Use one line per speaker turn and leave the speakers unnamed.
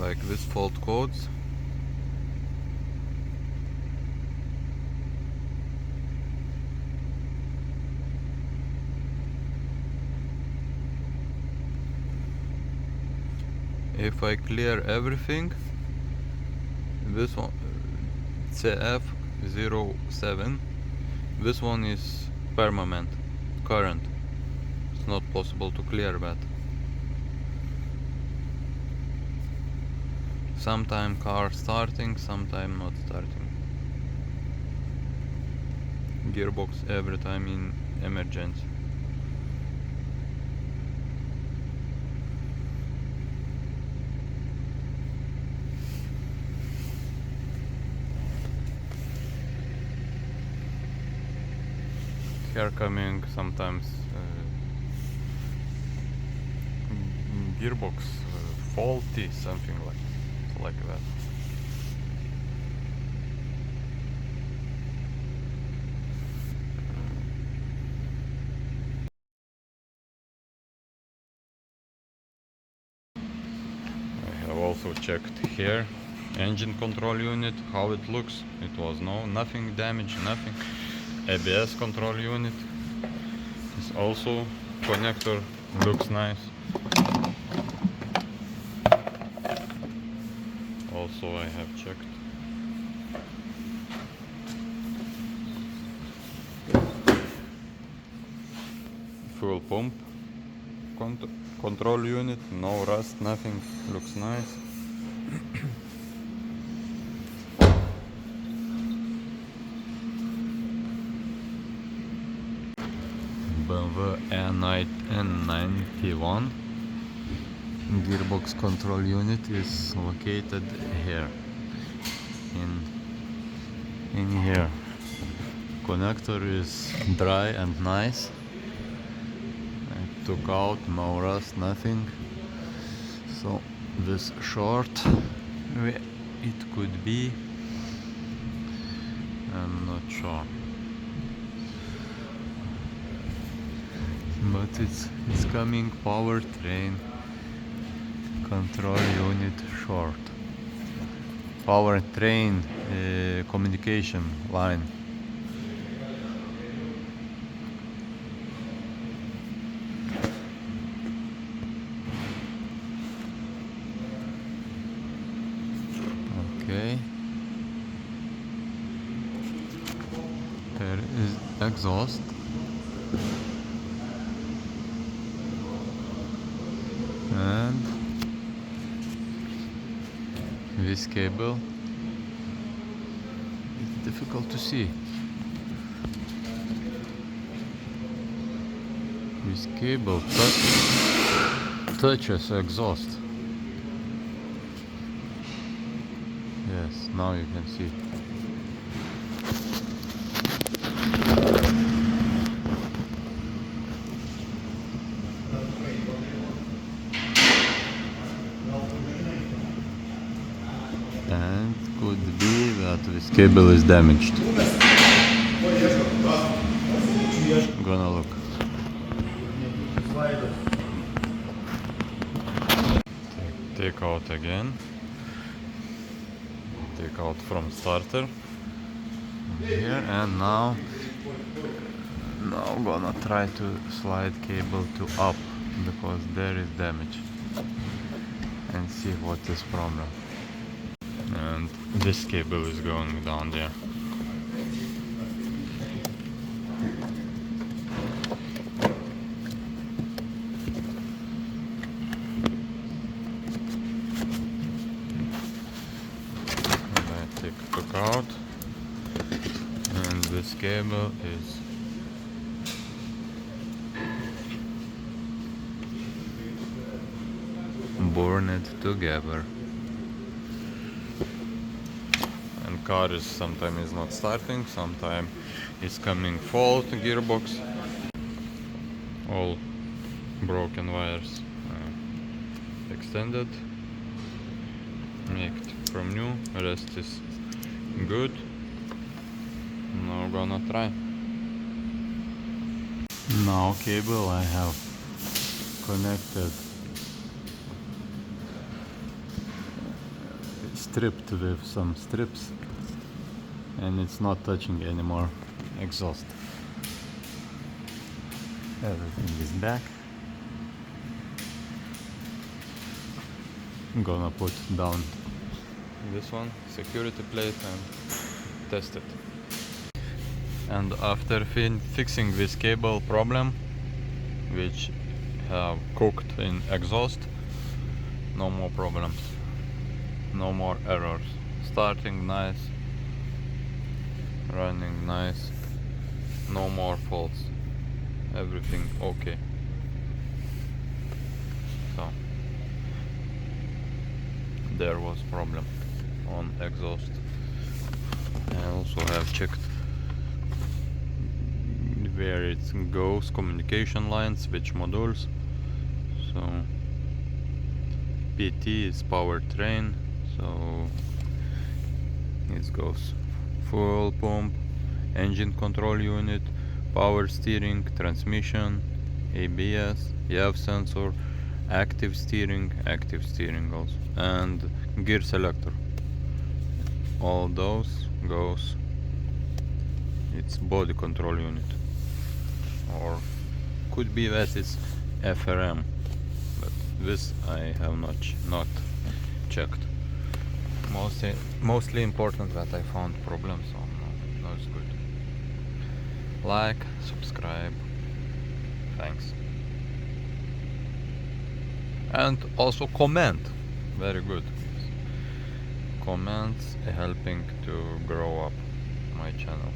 like this fault codes. If I clear everything, this one CF07, this one is permanent current. It's not possible to clear that. Sometime car starting, sometime not starting. Gearbox every time in emergency. Here coming sometimes gearbox faulty, something like that. I have also checked here engine control unit, how it looks. It was nothing damaged, nothing. ABS control unit is also connector, looks nice. Also I have checked fuel pump control unit, no rust, nothing, looks nice. BMW E91 gearbox control unit is located here, in here. Connector is dry and nice. I took out, no rust, nothing. So this short, it could be, I'm not sure, but it's coming powertrain control unit short, powertrain communication line. Okay, there is exhaust. And this cable, it's difficult to see. This cable touches exhaust. Yes, now you can see. And could be that this cable is damaged. Gonna look. Take out again. Take out from starter here, and now gonna try to slide cable to up, because there is damage, and see what is problem. And this cable is going down there. And I took out, and this cable is burned together. And car is sometimes not starting, sometimes it's coming fault gearbox. All broken wires extended, made from new, rest is good. Now gonna try. Now cable I have connected stripped with some strips, and it's not touching anymore exhaust. Everything is back. I'm gonna put down this one, security plate, and test it. And after fixing this cable problem, which have cooked in exhaust, no more problems, no more errors. Starting nice, running nice, no more faults, everything okay. So there was problem on exhaust. I also have checked where it goes, communication lines, which modules. So PT is powertrain, so it goes fuel pump, engine control unit, power steering, transmission, ABS, EF sensor, active steering also, and gear selector. All those goes, it's body control unit, or could be that it's FRM, but this I have not checked. Mostly important that I found problems, so no, it's good. Like, subscribe, thanks. And also comment, very good. Comments helping to grow up my channel.